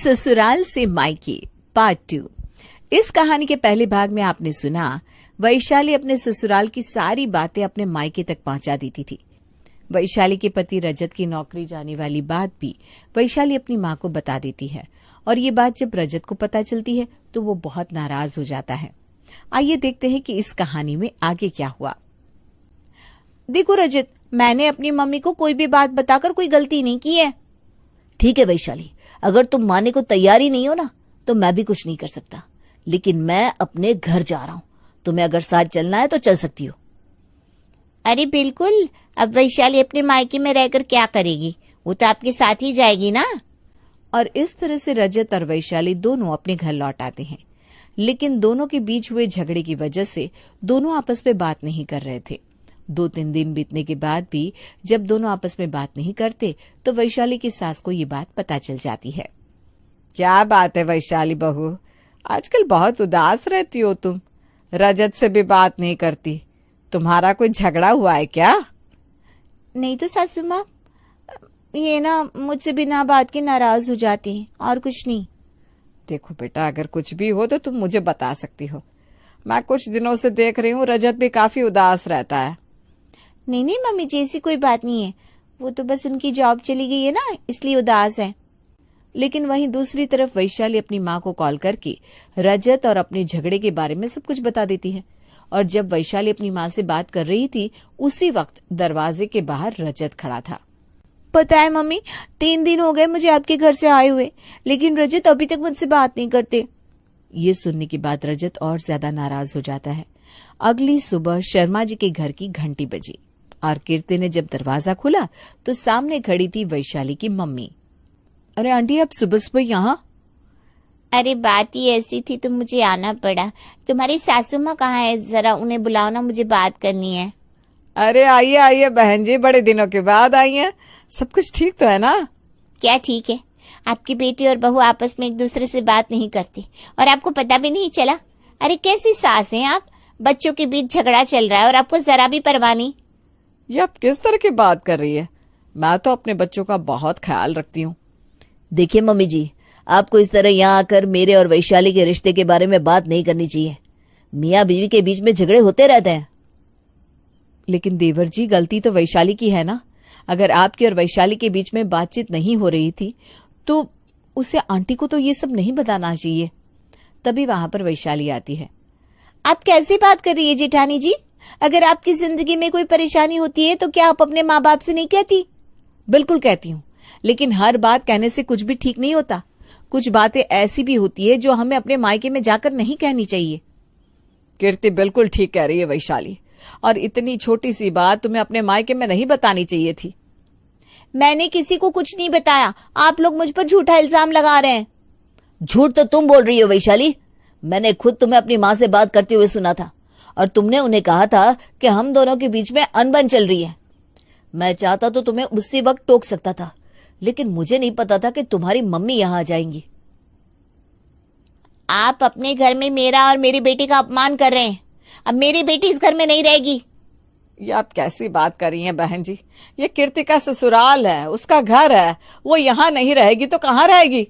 ससुराल से मायके पार्ट 2। इस कहानी के पहले भाग में आपने सुना वैशाली अपने ससुराल की सारी बातें अपने मायके तक पहुंचा देती थी। वैशाली के पति रजत की नौकरी जाने वाली बात भी वैशाली अपनी माँ को बता देती है और ये बात जब रजत को पता चलती है तो वो बहुत नाराज हो जाता है। आइए देखते हैं कि इस कहानी में आगे क्या हुआ। देखो रजत, मैंने अपनी मम्मी को कोई भी बात बताकर कोई गलती नहीं की है। ठीक है वैशाली, अगर तुम मानने को तैयार ही नहीं हो ना तो मैं भी कुछ नहीं कर सकता, लेकिन मैं अपने घर जा रहा हूँ। तुम्हें अगर साथ चलना है तो चल सकती हो। अरे बिल्कुल, अब वैशाली अपने मायके में रहकर क्या करेगी, वो तो आपके साथ ही जाएगी ना। और इस तरह से रजत और वैशाली दोनों अपने घर लौट आते हैं, लेकिन दोनों के बीच हुए झगड़े की वजह से दोनों आपस में बात नहीं कर रहे थे। 2-3 दिन बीतने के बाद भी जब दोनों आपस में बात नहीं करते तो वैशाली की सास को ये बात पता चल जाती है। क्या बात है वैशाली बहू, आजकल बहुत उदास रहती हो तुम। रजत से भी बात नहीं करती, तुम्हारा कोई झगड़ा हुआ है क्या? नहीं तो सासू माँ, ये ना मुझसे बिना बात के नाराज हो जाती है और कुछ नहीं। देखो बेटा, अगर कुछ भी हो तो तुम मुझे बता सकती हो। मैं कुछ दिनों से देख रही हूँ रजत भी काफी उदास रहता है। नहीं नहीं मम्मी जी, ऐसी कोई बात नहीं है, वो तो बस उनकी जॉब चली गई है ना, इसलिए उदास है। लेकिन वहीं दूसरी तरफ वैशाली अपनी माँ को कॉल करके रजत और अपने झगड़े के बारे में सब कुछ बता देती है। और जब वैशाली अपनी माँ से बात कर रही थी उसी वक्त दरवाजे के बाहर रजत खड़ा था। पता है मम्मी, 3 दिन हो गए मुझे आपके घर से आए हुए, लेकिन रजत अभी तक मुझसे बात नहीं करते। ये सुनने के बाद रजत और ज्यादा नाराज हो जाता है। अगली सुबह शर्मा जी के घर की घंटी बजी और कीर्ति ने जब दरवाजा खोला तो सामने खड़ी थी वैशाली की मम्मी। अरे आंटी, आप सुबह सुबह यहाँ? अरे बात ही ऐसी थी तो मुझे आना पड़ा। तुम्हारी सासू माँ कहाँ है, जरा उन्हें बुलाओ ना, मुझे बात करनी है। अरे आइए आइए बहन जी, बड़े दिनों के बाद आई हैं। सब कुछ ठीक तो है ना? क्या ठीक है, आपकी बेटी और बहू आपस में एक दूसरे से बात नहीं करती और आपको पता भी नहीं चला। अरे कैसी सास हैं आप, बच्चों के बीच झगड़ा चल रहा है और आपको जरा भी परवाह नहीं। ये आप किस तरह की बात कर रही है? मैं तो अपने बच्चों का बहुत ख्याल रखती हूँ। देखिए मम्मी जी, आपको इस तरह यहाँ आकर मेरे और वैशाली के रिश्ते के बारे में बात नहीं करनी चाहिए। मियाँ बीवी के बीच में झगड़े होते रहते हैं। लेकिन देवर जी, गलती तो वैशाली की है ना। अगर आपकी और वैशाली के बीच में बातचीत नहीं हो रही थी तो उसे आंटी को तो ये सब नहीं बताना चाहिए। तभी वहां पर वैशाली आती है। आप कैसी बात कर रही है जेठानी जी? अगर आपकी जिंदगी में कोई परेशानी होती है तो क्या आप अपने माँ बाप से नहीं कहती? बिल्कुल कहती हूँ, लेकिन हर बात कहने से कुछ भी ठीक नहीं होता। कुछ बातें ऐसी भी होती है जो हमें अपने मायके में जाकर नहीं कहनी चाहिए। कीर्ति बिल्कुल ठीक कह रही है वैशाली, और इतनी छोटी सी बात तुम्हें अपने मायके में नहीं बतानी चाहिए थी। मैंने किसी को कुछ नहीं बताया, आप लोग मुझ पर झूठा इल्जाम लगा रहे हैं। झूठ तो तुम बोल रही हो वैशाली। मैंने खुद तुम्हें अपनी माँ से बात करते हुए सुना था और तुमने उन्हें कहा था कि हम दोनों के बीच में अनबन चल रही है। मैं चाहता तो तुम्हें उसी वक्त टोक सकता था, लेकिन मुझे नहीं पता था कि तुम्हारी मम्मी यहाँ आ जाएंगी। आप अपने घर में मेरा और मेरी बेटी का अपमान कर रहे हैं। अब मेरी बेटी इस घर में नहीं रहेगी। ये आप कैसी बात कर रही हैं बहन जी? ये कीर्ति का ससुराल है, उसका घर है। वो यहाँ नहीं रहेगी तो कहाँ रहेगी?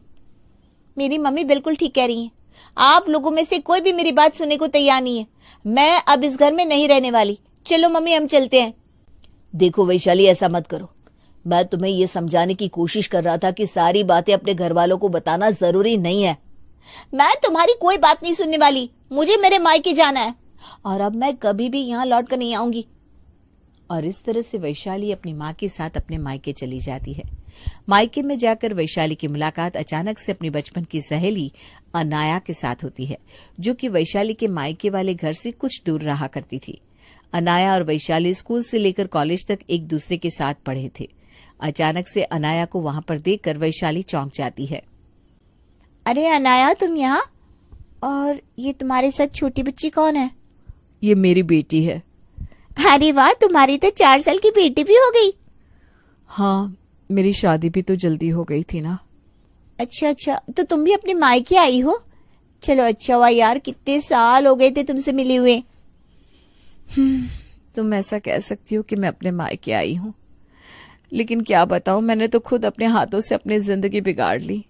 मेरी मम्मी बिल्कुल ठीक कह रही है। आप लोगों में से कोई भी मेरी बात सुनने को तैयार नहीं है। मैं अब इस घर में नहीं रहने वाली। चलो मम्मी, हम चलते हैं। देखो वैशाली, ऐसा मत करो। मैं तुम्हें ये समझाने की कोशिश कर रहा था कि सारी बातें अपने घर वालों को बताना जरूरी नहीं है। मैं तुम्हारी कोई बात नहीं सुनने वाली। मुझे मेरे मायके जाना है और अब मैं कभी भी यहाँ लौट कर नहीं आऊंगी। और इस तरह से वैशाली अपनी माँ के साथ अपने मायके चली जाती है। मायके में जाकर वैशाली की मुलाकात अचानक से अपनी बचपन की सहेली अनाया के साथ होती है, जो कि वैशाली के मायके वाले घर से कुछ दूर रहा करती थी। अनाया और वैशाली स्कूल से लेकर कॉलेज तक एक दूसरे के साथ पढ़े थे। अचानक से अनाया को वहां पर देखकर वैशाली चौंक जाती है। अरे अनाया, तुम यहाँ? और ये तुम्हारे साथ छोटी बच्ची कौन है? ये मेरी बेटी है। अरे वाह, तुम्हारी तो 4 साल की बेटी भी हो गई। हाँ, मेरी शादी भी तो जल्दी हो गई थी ना। अच्छा, तो तुम भी अपने मायके आई हो? चलो अच्छा हुआ यार, कितने साल हो गए थे तुमसे मिले हुए। तुम ऐसा कह सकती हो कि मैं अपने मायके आई हूँ, लेकिन क्या बताऊं, मैंने तो खुद अपने हाथों से अपनी जिंदगी बिगाड़ ली।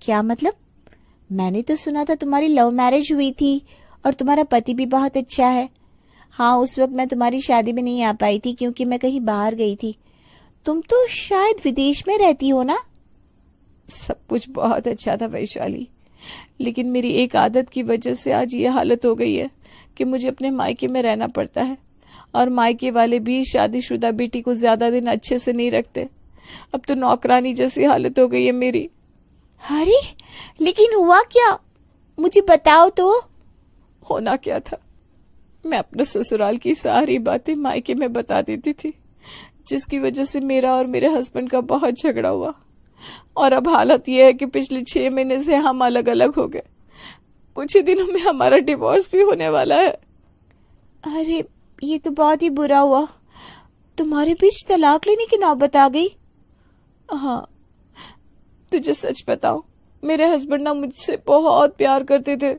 क्या मतलब? मैंने तो सुना था तुम्हारी लव मैरिज हुई थी और तुम्हारा पति भी बहुत अच्छा है। हाँ, उस वक्त मैं तुम्हारी शादी में नहीं आ पाई थी क्योंकि मैं कहीं बाहर गई थी। तुम तो शायद विदेश में रहती हो ना? सब कुछ बहुत अच्छा था वैशाली, लेकिन मेरी एक आदत की वजह से आज ये हालत हो गई है कि मुझे अपने मायके में रहना पड़ता है, और मायके वाले भी शादीशुदा बेटी को ज्यादा दिन अच्छे से नहीं रखते। अब तो नौकरानी जैसी हालत हो गई है मेरी। अरे, लेकिन हुआ क्या? मुझे बताओ तो। होना क्या था, मैं अपने ससुराल की सारी बातें मायके में बता देती थी, जिसकी वजह से मेरा और मेरे हस्बैंड का बहुत झगड़ा हुआ। और अब हालत यह है कि पिछले 6 महीने से हम अलग अलग हो गए। कुछ ही दिनों में हमारा डिवोर्स भी होने वाला है। अरे, ये तो बहुत ही बुरा हुआ। तुम्हारे बीच तलाक लेने की नौबत आ गई। हाँ, तुझे सच बताऊं, मेरे हस्बैंड ना मुझसे बहुत प्यार करते थे,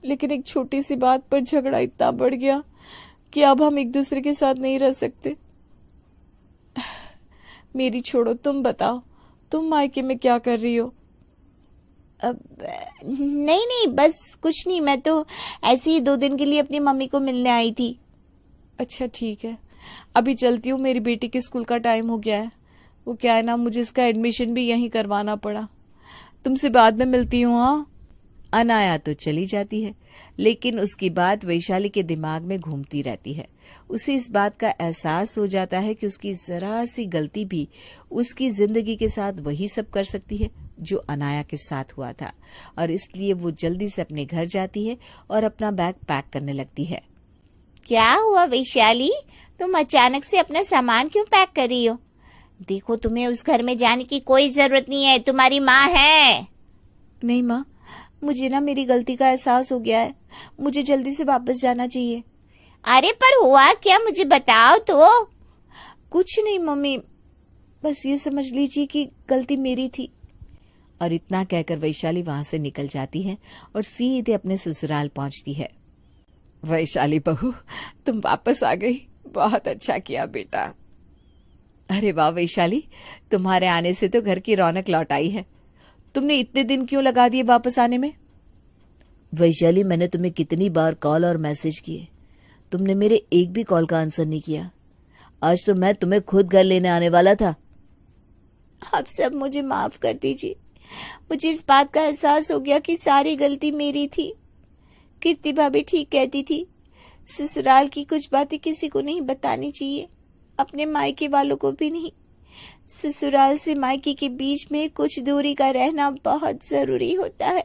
लेकिन एक छोटी सी बात पर झगड़ा इतना बढ़ गया कि अब हम एक दूसरे के साथ नहीं रह सकते। मेरी छोड़ो, तुम बताओ, तुम मायके में क्या कर रही हो? अब नहीं नहीं, बस कुछ नहीं। मैं तो ऐसे ही 2 दिन के लिए अपनी मम्मी को मिलने आई थी। अच्छा ठीक है, अभी चलती हूँ, मेरी बेटी के स्कूल का टाइम हो गया है। वो क्या है ना, मुझे इसका एडमिशन भी यहीं करवाना पड़ा। तुमसे बाद में मिलती हूँ। हाँ। अनाया तो चली जाती है, लेकिन उसकी बात वैशाली के दिमाग में घूमती रहती है। उसे इस बात का एहसास हो जाता है कि उसकी जरा सी गलती भी उसकी जिंदगी के साथ वही सब कर सकती है जो अनाया के साथ हुआ था, और इसलिए वो जल्दी से अपने घर जाती है और अपना बैग पैक करने लगती है। क्या हुआ वैशाली? तुम अचानक से अपना सामान क्यों पैक कर रही हो? देखो, तुम्हें उस घर में जाने की कोई जरूरत नहीं है। तुम्हारी माँ है। नहीं माँ, मुझे ना मेरी गलती का एहसास हो गया है। मुझे जल्दी से वापस जाना चाहिए। अरे, पर हुआ क्या? मुझे बताओ तो। कुछ नहीं मम्मी, बस ये समझ लीजिए कि गलती मेरी थी। और इतना कहकर वैशाली वहां से निकल जाती है और सीधे अपने ससुराल पहुंचती है। वैशाली बहू, तुम वापस आ गई, बहुत अच्छा किया बेटा। अरे वाह वैशाली, तुम्हारे आने से तो घर की रौनक लौट आई है। तुमने इतने दिन क्यों लगा दिए वापस आने में? वैशाली, मैंने तुम्हें कितनी बार कॉल और मैसेज किए, तुमने मेरे एक भी कॉल का आंसर नहीं किया। आज तो मैं तुम्हें खुद घर लेने आने वाला था। आप सब मुझे माफ कर दीजिए। मुझे इस बात का एहसास हो गया कि सारी गलती मेरी थी। कीर्ति भाभी ठीक कहती थी, ससुराल की कुछ बातें किसी को नहीं बतानी चाहिए, अपने मायके वालों को भी नहीं। ससुराल से मायके के बीच में कुछ दूरी का रहना बहुत जरूरी होता है।